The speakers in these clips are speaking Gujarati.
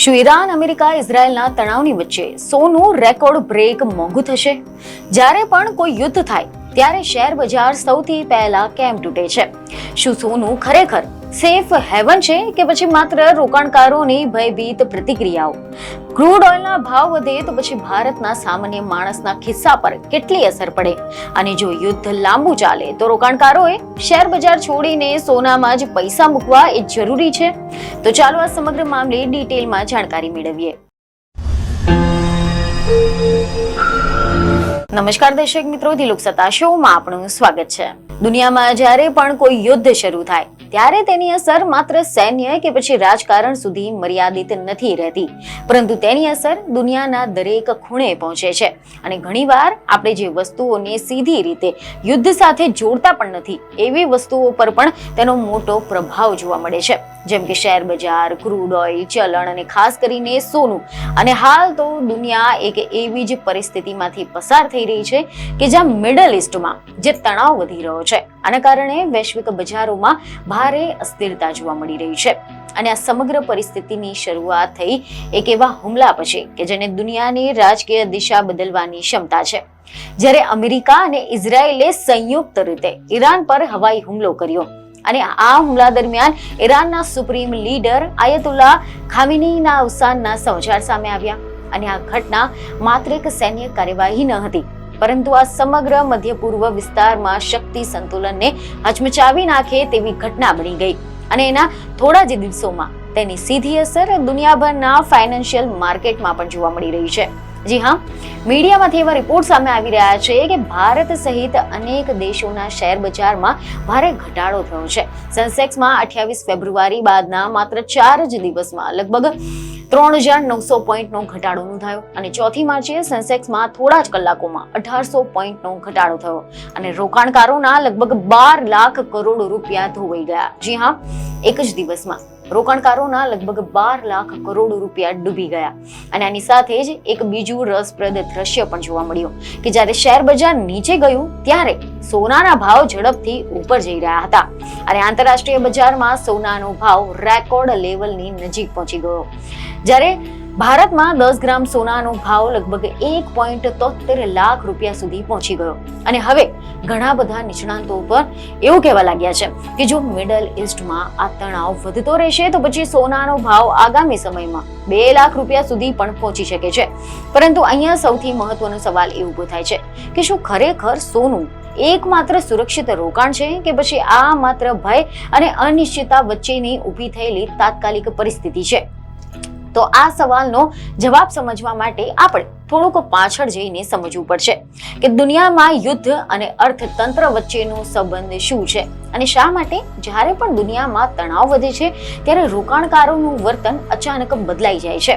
શું ઈરાન, અમેરિકા, ઇઝરાયલના તણાવની વચ્ચે સોનું રેકોર્ડ બ્રેક મોંઘું થશે? જ્યારે પણ કોઈ યુદ્ધ થાય ત્યારે શેર બજાર સૌથી પહેલા કેમ તૂટે છે? શું સોનું ખરેખર સેફ હેવન છે કે પછી માત્ર રોકાણકારોની ભયભીત પ્રતિક્રિયાઓ? ક્રૂડ ઓઇલના ભાવ વધે તો પછી ભારતના સામાન્ય માણસના ખિસ્સા પર કેટલી અસર પડે? અને જો યુદ્ધ લાંબુ ચાલે તો રોકાણકારોએ શેર બજાર છોડીને સોનામાં જ પૈસા મૂકવા એ જરૂરી છે? તો ચાલો આ સમગ્ર મામલે ડિટેલમાં જાણકારી મેળવીએ. નમસ્કાર દર્શક મિત્રો, દિલુક સત્તા શોમાં આપનું સ્વાગત છે. દુનિયામાં જ્યારે પણ કોઈ યુદ્ધ શરૂ થાય ત્યારે તેની અસર માત્ર સૈન્ય કે પછી રાજકારણ સુધી મર્યાદિત નથી રહેતી, પરંતુ તેની અસર દુનિયાના દરેક ખૂણે પહોંચે છે. અને ઘણીવાર આપણે જે વસ્તુઓને સીધી રીતે યુદ્ધ સાથે જોડતા પણ નથી એવી વસ્તુઓ પર પણ તેનો મોટો પ્રભાવ જોવા મળે છે, જેમ કે શેર બજાર, ક્રૂડ ઓઇલ, ચલણ અને ખાસ કરીને સોનું. અને હાલ તો દુનિયા એક એવી જ પરિસ્થિતિમાંથી પસાર થઈ રહી છે કે જ્યાં મિડલ ઈસ્ટમાં જે તણાવ વધી રહ્યો છે, આના કારણે વૈશ્વિક બજારોમાં ભારે અસ્થિરતા જોવા મળી રહી છે. અને આ સમગ્ર પરિસ્થિતિની શરૂઆત થઈ એક એવા હુમલા પછી કે જેને દુનિયાની રાજકીય દિશા બદલવાની ક્ષમતા છે. જ્યારે અમેરિકા અને ઇઝરાયેલે સંયુક્ત રીતે ઈરાન પર હવાઈ હુમલો કર્યો અને આ હુમલા દરમિયાન ઈરાનના સુપ્રીમ લીડર આયતુલ્લા ખામેનીના અવસાનના સમાચાર સામે આવ્યા. અને આ ઘટના માત્ર એક સૈન્ય કાર્યવાહી ન હતી, પરંતુ આ સમગ્ર મધ્ય પૂર્વ વિસ્તારમાં શક્તિ સંતુલનને હચમચાવી નાખે તેવી ઘટના બની ગઈ. અને એના થોડા જ દિવસોમાં તેની સીધી અસર દુનિયાભરના ફાઇનાન્શિયલ માર્કેટમાં પણ જોવા મળી રહી છે. જી હા, મીડિયામાંથી એવા રિપોર્ટ સામે આવી રહ્યા છે કે ભારત સહિત અનેક દેશોના શેર બજારમાં ભારે ઘટાડો થયો છે. સેન્સેક્સમાં 28 ફેબ્રુઆરી બાદના માત્ર 4 જ દિવસમાં લગભગ 3,900 પોઈન્ટનો ઘટાડો નોંધાયો અને ચોથી માર્ચે સેન્સેક્સમાં થોડા જ કલાકોમાં 1,800 પોઈન્ટનો ઘટાડો થયો અને રોકાણકારોના લગભગ 12 લાખ કરોડ રૂપિયા ધોવાઈ ગયા. જી હા, એક જ દિવસમાં રોકાણકારોના લગભગ 12 લાખ કરોડ રૂપિયા ડૂબી ગયા. અને આની સાથે જ એક બીજું રસપ્રદ દ્રશ્ય પણ જોવા મળ્યું કે જ્યારે શેર બજાર નીચે ગયું ત્યારે સોનાના ભાવ ઝડપથી ઉપર જઈ રહ્યા હતા અને આંતરરાષ્ટ્રીય બજારમાં સોનાનો ભાવ રેકોર્ડ લેવલની નજીક પહોંચી ગયો. જ્યારે ભારતમાં 10 ગ્રામ સોનાનો ભાવ લગભગ 1.73 લાખ રૂપિયા સુધી પહોંચી ગયો. અને હવે ઘણા બધા નિષ્ણાંતો પર એવું કહેવા લાગ્યા છે કે જો મિડલ ઈસ્ટમાં આ તણાવ વધતો રહેશે તો પછી સોનાનો ભાવ આગામી સમયમાં 2 લાખ રૂપિયા સુધી પણ પહોંચી શકે છે. પરંતુ અહીંયા સૌથી મહત્વનો સવાલ એ ઊભો થાય છે કે શું ખરેખર સોનું એકમાત્ર સુરક્ષિત રોકાણ છે કે પછી આ માત્ર ભય અને અનિશ્ચિતતા વચ્ચેની ઊભી થયેલી તાત્કાલિક પરિસ્થિતિ છે? તો આ સવાલનો જવાબ સમજવા માટે આપણે થોડુંક પાછળ જઈને સમજવું પડશે કે દુનિયામાં યુદ્ધ અને અર્થતંત્ર વચ્ચેનો સંબંધ શું છે અને શા માટે જ્યારે પણ દુનિયામાં તણાવ વધે છે ત્યારે રોકાણકારોનું વર્તન અચાનક બદલાઈ જાય છે.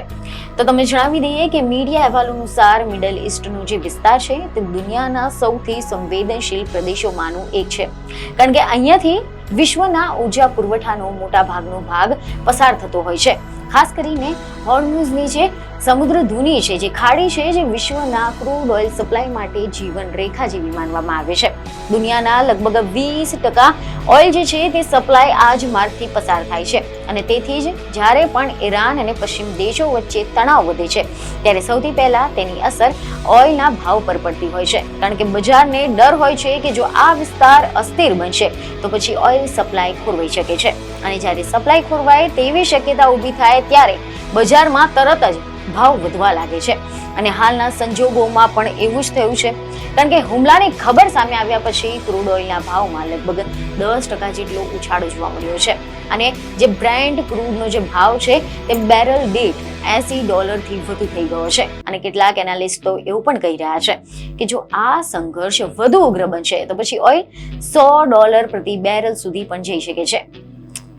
તો તમને જણાવી દઈએ કે મીડિયા અહેવાલો અનુસાર મિડલ ઈસ્ટનો જે વિસ્તાર છે તે દુનિયાના સૌથી સંવેદનશીલ પ્રદેશોમાંનું એક છે, કારણ કે અહીંયાથી વિશ્વના ઉર્જા પુરવઠાનો મોટા ભાગનો ભાગ પસાર થતો હોય છે. ખાસ કરીને હોર્મુઝની જે સમુદ્ર ધુની છે, જે ખાડી છે, જે વિશ્વના ક્રૂડ ઓઇલ સપ્લાય માટે જીવન રેખા જેવી માનવામાં આવે છે. દુનિયાના લગભગ 20% ઓઇલ જે છે તે સપ્લાય આ જ માર્ગથી પસાર થાય છે અને તેથી જ જ્યારે પણ ઈરાન અને પશ્ચિમ દેશો વચ્ચે તણાવ વધે છે ત્યારે સૌથી પહેલા તેની અસર ઓઇલના ભાવ પર પડતી હોય છે, કારણ કે બજારને ડર હોય છે કે જો આ વિસ્તાર અસ્થિર બનશે તો પછી ઓઇલ સપ્લાય ખોરવાઈ શકે છે. અને જ્યારે સપ્લાય ખોરવાય તેવી શક્યતા ઊભી થાય ત્યારે બજારમાં તરત જ ભાવ વધવા લાગે છે. અને હાલના સંજોગોમાં પણ એવું જ થયું છે, કારણ કે હુમલાની ખબર સામે આવ્યા પછી ક્રૂડ ઓઇલના ભાવમાં લગભગ 10% જેટલો ઉછાળો જોવા મળ્યો છે. અને જે બ્રેન્ટ ક્રૂડનો જે ભાવ છે તે બેરલ દીઠ $80 થી વધુ થઈ ગયો છે. અને કેટલાક એનાલિસ્ટો એવું પણ કહી રહ્યા છે કે જો આ સંઘર્ષ વધુ ઉગ્ર બનશે તો પછી ઓઇલ $100 પ્રતિ બેરલ સુધી પણ જઈ શકે છે.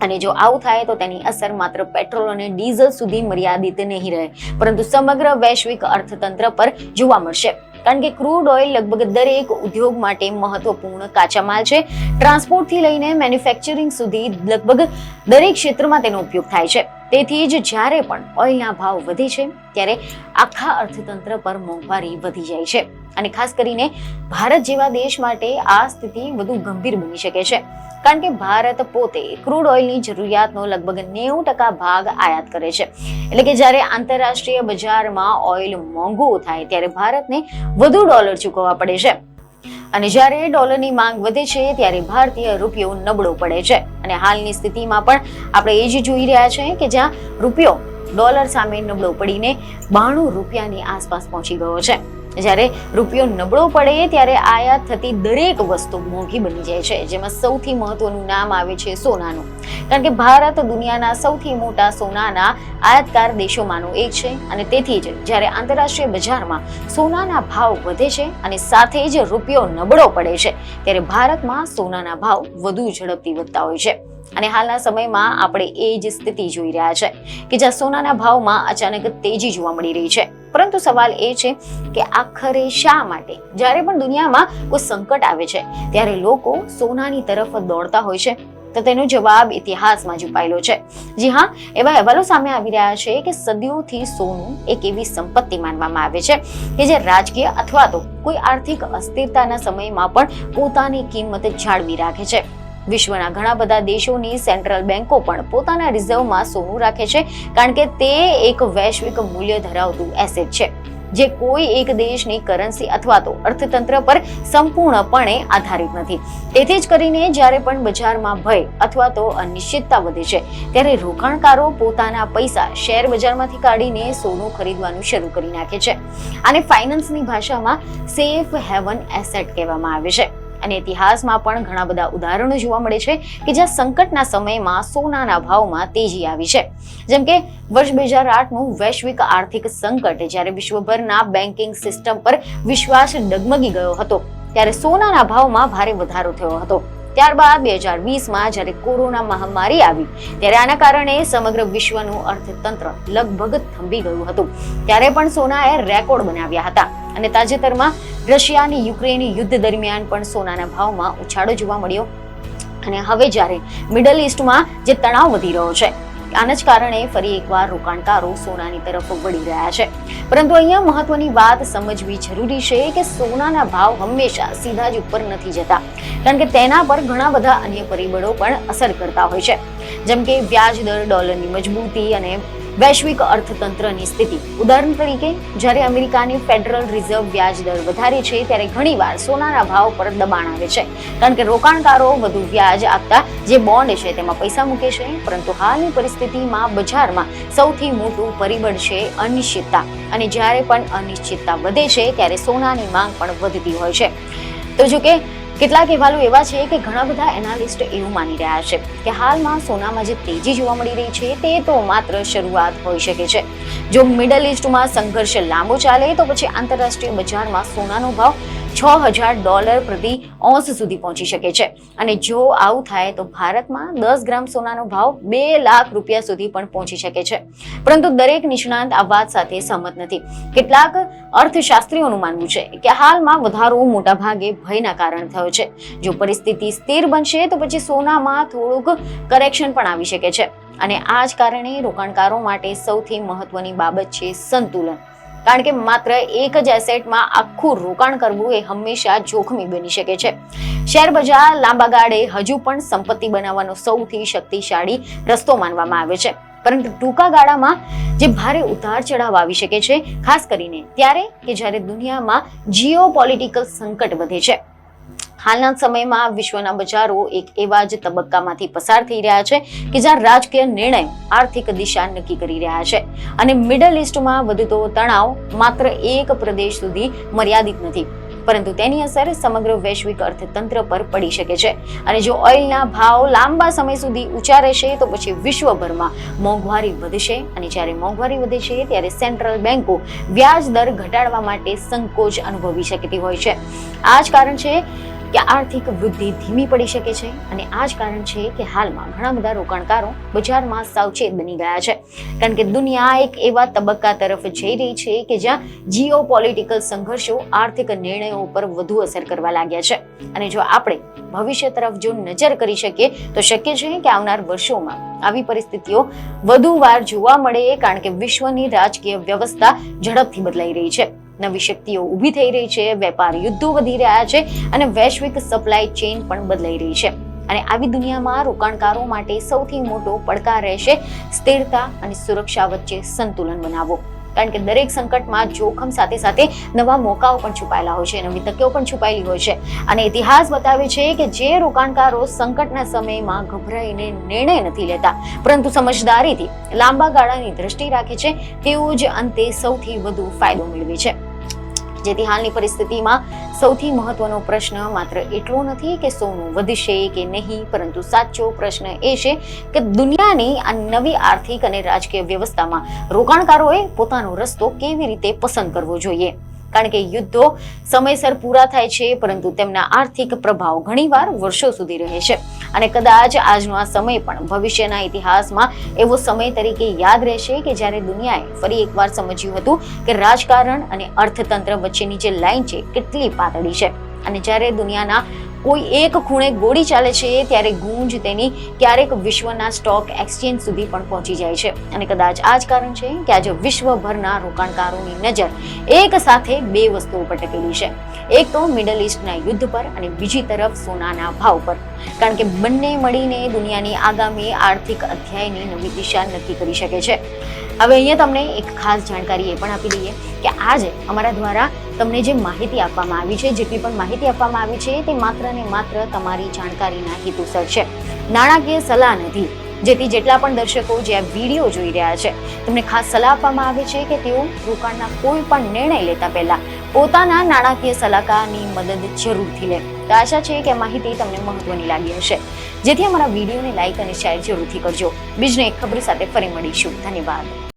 અને જો આવું થાય તો તેની અસર માત્ર પેટ્રોલ અને ડીઝલ સુધી મર્યાદિત નહીં રહે, પરંતુ સમગ્ર વૈશ્વિક અર્થતંત્ર પર જોવા મળશે. કારણ કે ક્રૂડ ઓઇલ લગભગ દરેક ઉદ્યોગ માટે મહત્વપૂર્ણ કાચા માલ છે. ટ્રાન્સપોર્ટથી લઈને મેન્યુફેક્ચરિંગ સુધી લગભગ દરેક ક્ષેત્રમાં તેનો ઉપયોગ થાય છે. તેથી જ જ્યારે પણ ઓઇલના ભાવ વધે છે ત્યારે આખા અર્થતંત્ર પર મોંઘવારી વધી જાય છે. અને ખાસ કરીને ભારત જેવા દેશ માટે આ સ્થિતિ વધુ ગંભીર બની શકે છે, કારણ કે ભારત પોતે ક્રૂડ ઓઇલની જરૂરિયાતનો લગભગ 90% ભાગ આયાત કરે છે. એટલે કે જ્યારે આંતરરાષ્ટ્રીય બજારમાં ઓઇલ મોંઘું થાય ત્યારે ભારતને વધુ ડોલર ચૂકવવા પડે છે, અને જ્યારે ડોલરની માંગ વધે છે ત્યારે ભારતીય રૂપિયો નબળો પડે છે. અને હાલની સ્થિતિમાં પણ આપણે એ જ જોઈ રહ્યા છીએ કે જ્યાં રૂપિયો ડોલર સામે નબળો પડીને 92 રૂપિયાની આસપાસ પહોંચી ગયો છે. જ્યારે રૂપિયો નબળો પડે ત્યારે આયાત થતી દરેક વસ્તુ મોંઘી બની જાય છે, જેમાં સૌથી મહત્વનું નામ આવે છે સોનાનું, કારણ કે ભારત દુનિયાના સૌથી મોટા સોનાના આયાતકાર દેશોમાંનો એક છે. અને તેથી જ જ્યારે આંતરરાષ્ટ્રીય બજારમાં સોનાના ભાવ વધે છે અને સાથે જ રૂપિયો નબળો પડે છે ત્યારે ભારતમાં સોનાના ભાવ વધુ ઝડપથી વધતા હોય છે. અને હાલના સમયમાં આપણે એ જ સ્થિતિ જોઈ રહ્યા છે કે જ્યાં સોનાના ભાવમાં અચાનક તેજી જોવા મળી રહી છે. પરંતુ સવાલ એ છે કે આખરે શા માટે જ્યારે પણ દુનિયામાં કોઈ સંકટ આવે છે ત્યારે લોકો સોનાની તરફ દોડતા હોય છે? તો તેનો જવાબ ઇતિહાસમાં છુપાયેલો છે. જી હા, એવા અહેવાલો સામે આવી રહ્યા છે કે સદીઓથી સોનું એક એવી સંપત્તિ માનવામાં આવે છે કે જે રાજકીય અથવા તો કોઈ આર્થિક અસ્થિરતાના સમયમાં પણ પોતાની કિંમત જાળવી રાખે છે. વિશ્વના ઘણા બધા દેશોની સેન્ટ્રલ બેન્કો પણ પોતાના રિઝર્વમાં સોનું રાખે છે, કારણ કે તે એક વૈશ્વિક મૂલ્ય ધરાવતું એસેટ છે જે કોઈ એક દેશની કરન્સી અથવા તો અર્થતંત્ર પર સંપૂર્ણપણે આધારિત નથી. તેથી જ કરીને જ્યારે પણ બજારમાં ભય અથવા તો અનિશ્ચિતતા વધે છે ત્યારે રોકાણકારો પોતાના પૈસા શેર બજારમાંથી કાઢીને સોનું ખરીદવાનું શરૂ કરી નાખે છે. આને ફાઇનાન્સની ભાષામાં સેફ હેવન એસેટ કહેવામાં આવે છે. અને ઇતિહાસમાં પણ ઘણા બધા ઉદાહરણો જોવા મળે છે કે જ્યાં સંકટના સમયમાં સોનાના ભાવમાં તેજી આવી છે. જેમ કે વર્ષ 2008નું વૈશ્વિક આર્થિક સંકટ, જ્યારે વિશ્વભરના બેન્કિંગ સિસ્ટમ પર વિશ્વાસ ડગમગી ગયો હતો ત્યારે સોનાના ભાવમાં ભારે વધારો થયો હતો. ત્યારબાદ 2020માં જ્યારે કોરોના મહામારી આવી ત્યારે આના કારણે સમગ્ર વિશ્વનું અર્થતંત્ર લગભગ થંભી ગયું હતું. ત્યારે પણ સોનાએ રેકોર્ડ બનાવ્યા હતા. અને તાજેતરમાં રશિયાની યુક્રેન યુદ્ધ દરમિયાન પણ સોનાના ભાવમાં ઉછાળો જોવા મળ્યો. અને હવે જ્યારે મિડલ ઈસ્ટમાં જે તણાવ વધી રહ્યો છે આના જ કારણે ફરી એકવાર રોકાણકારો સોનાની તરફ વળી રહ્યા છે. પરંતુ અહીંયા મહત્વની વાત સમજવી જરૂરી છે કે સોનાના ભાવ હંમેશા સીધા જ ઉપર નથી જતા, કારણ કે તેના પર ઘણા બધા અન્ય પરિબળો પણ અસર કરતા હોય છે, જેમ કે વ્યાજ દર, ડોલરની મજબૂતી અને વૈશ્વિક અર્થતંત્રની સ્થિતિ. ઉદાહરણ તરીકે જ્યારે અમેરિકાની ફેડરલ રિઝર્વ વ્યાજ દર વધારે છે ત્યારે ઘણીવાર સોનાના ભાવ પર દબાણ આવે છે, કારણ કે રોકાણકારો વધુ વ્યાજ આપતા જે બોન્ડ છે તેમાં પૈસા મૂકે છે. પરંતુ હાલની પરિસ્થિતિમાં બજારમાં સૌથી મોટું પરિબળ છે અનિશ્ચિતતા, અને જ્યારે પણ અનિશ્ચિતતા વધે છે ત્યારે સોનાની માંગ પણ વધતી હોય છે. તો જો કે કેટલાક અહેવાલો એવા છે કે ઘણા બધા એનાલિસ્ટ એવું માની રહ્યા છે કે હાલમાં સોનામાં જે તેજી જોવા મળી રહી છે તે તો માત્ર શરૂઆત હોઈ શકે છે. જો મિડલ ઈસ્ટમાં સંઘર્ષ લાંબો ચાલે તો પછી આંતરરાષ્ટ્રીય બજારમાં સોનાનો ભાવ $6,000 પ્રતિ ઓન્સ સુધી પહોંચી શકે છે. અને જો આવું થાય તો ભારતમાં 10 ગ્રામ સોનાનો ભાવ $2 લાખ સુધી પણ પહોંચી શકે છે. પરંતુ દરેક નિષ્ણાંત આ વાત સાથે સહમત નથી. કેટલાક અર્થશાસ્ત્રીઓનું માનવું છે કે હાલમાં વધારો મોટા ભાગે ભયના કારણે થયો છે. જો પરિસ્થિતિ સ્થિર બનશે તો પછી સોનામાં થોડુંક કરેક્શન પણ આવી શકે છે. અને આ જ કારણે રોકાણકારો માટે સૌથી મહત્વની બાબત છે સંતુલન, કારણ કે માત્ર એક જ એસેટમાં આખું રોકાણ કરવું એ હંમેશા જોખમી બની શકે છે. શેર બજાર લાંબા ગાળે હજુ પણ સંપત્તિ બનાવવાનો સૌથી શક્તિશાળી રસ્તો માનવામાં આવે છે, પરંતુ ટૂંકા ગાળામાં જે ભારે ઉતાર ચઢાવ આવી શકે છે, ખાસ કરીને ત્યારે કે જ્યારે દુનિયામાં જીઓપોલિટિકલ સંકટ વધે છે. હાલના સમયમાં વિશ્વના બજારો એક એવા જ તબક્કામાંથી પસાર થઈ રહ્યા છે કે જ્યાં રાજકીય નિર્ણયો આર્થિક દિશા નક્કી કરી રહ્યા છે. અને મિડલ ઈસ્ટમાં વધતો તણાવ માત્ર એક પ્રદેશ સુધી મર્યાદિત નથી, પરંતુ તેની અસર સમગ્ર વૈશ્વિક અર્થતંત્ર પર પડી શકે છે. અને જો ઓઇલના ભાવ લાંબા સમય સુધી ઊંચા રહેશે તો પછી વિશ્વભરમાં મોંઘવારી વધશે, અને જ્યારે મોંઘવારી વધે છે ત્યારે સેન્ટ્રલ બેન્કો વ્યાજ દર ઘટાડવા માટે સંકોચ અનુભવી શકતી હોય છે. આ જ કારણ છે કે આર્થિક વૃદ્ધિ ધીમી પડી શકે છે. અને આ જ કારણ છે કે હાલમાં ઘણા બધા રોકાણકારો બજારમાં સાવચેત બની ગયા છે, કારણ કે દુનિયા એક એવા તબક્કા તરફ જઈ રહી છે કે જ્યાં જીઓપોલિટિકલ સંઘર્ષો આર્થિક નિર્ણયો પર વધુ અસર કરવા લાગ્યા છે. અને જો આપણે ભવિષ્ય તરફ જો નજર કરી શકીએ તો શક્ય છે કે આવનાર વર્ષોમાં આવી પરિસ્થિતિઓ વધુ વાર જોવા મળે, કારણ કે વિશ્વની રાજકીય વ્યવસ્થા ઝડપથી બદલાઈ રહી છે. નવી શક્તિઓ ઊભી થઈ રહી છે, વેપાર યુદ્ધો વધી રહ્યા છે અને વૈશ્વિક સપ્લાય ચેઇન પણ બદલાઈ રહી છે. અને આવી દુનિયામાં રોકાણકારો માટે સૌથી મોટો પડકાર રહેશે સ્થિરતા અને સુરક્ષા વચ્ચે સંતુલન બનાવવો. કારણ કે દરેક સંકટમાં જોખમ સાથે સાથે નવા મોકાઓ પણ છુપાયેલા હોય છે, નવી તકો પણ છુપાયેલી હોય છે. અને ઇતિહાસ બતાવે છે કે જે રોકાણકારો સંકટના સમયમાં ગભરાઈને નિર્ણય નથી લેતા, પરંતુ સમજદારીથી લાંબા ગાળાની દ્રષ્ટિ રાખે છે, તેઓ જ અંતે સૌથી વધુ ફાયદો મેળવે છે. જેથી હાલની પરિસ્થિતિમાં સૌથી મહત્વનો પ્રશ્ન માત્ર એટલો નથી કે સોનું વધશે કે નહીં, પરંતુ સાચો પ્રશ્ન એ છે કે દુનિયાની આ નવી આર્થિક અને રાજકીય વ્યવસ્થામાં રોકાણકારોએ પોતાનો રસ્તો કેવી રીતે પસંદ કરવો જોઈએ. કારણ કે યુદ્ધો સમયસર પૂરા થાય છે, પરંતુ તેમના આર્થિક પ્રભાવ ઘણીવાર વર્ષો સુધી રહે છે. અને કદાચ આજનો આ સમય પણ ભવિષ્યના ઇતિહાસમાં એવો સમય તરીકે યાદ રહેશે કે જ્યારે દુનિયાએ ફરી એકવાર સમજ્યું હતું કે રાજકારણ અને અર્થતંત્ર વચ્ચેની જે લાઈન છે કેટલી પાતળી છે. અને જ્યારે દુનિયાના કોઈ એક ખૂણે ગોળી ચાલે છે, ત્યારે ગૂંજ તેની ક્યારેક વિશ્વના સ્ટોક એક્સચેન્જ સુધી પણ પહોંચી જાય છે. અને કદાચ આ જ કારણ છે કે આજે વિશ્વભરના રોકાણકારોની નજર એક સાથે બે વસ્તુઓ પર ટકેલી છે. એક તો મિડલ ઈસ્ટના યુદ્ધ પર અને બીજી તરફ સોનાના ભાવ પર. કારણ કે બંને મળીને દુનિયાની આગામી આર્થિક અધ્યાયની નવી દિશા નક્કી કરી શકે છે. હવે અહીંયા તમને એક ખાસ જાણકારી એ પણ આપી દઈએ કે આજે અમારા દ્વારા તમને જે માહિતી આપવામાં આવી છે, જેટલી પણ માહિતી આપવામાં આવી છે, તે માત્ર ને માત્ર તમારી જાણકારીના હેતુસર છે, નાણાકીય સલાહ નથી. જેથી જેટલા પણ દર્શકો જે આ વિડીયો જોઈ રહ્યા છે, તેમને ખાસ સલાહ આપવામાં આવે છે કે તેઓ રોકાણના કોઈ પણ નિર્ણય લેતા પહેલા પોતાના નાણાકીય સલાહકારની મદદ જરૂરથી લે. તો આશા છે કે માહિતી તમને મહત્વની લાગી હશે, જેથી અમારા વિડીયોને લાઈક અને શેર જરૂરથી કરજો. બીજને એક ખબર સાથે ફરી મળીશું. ધન્યવાદ.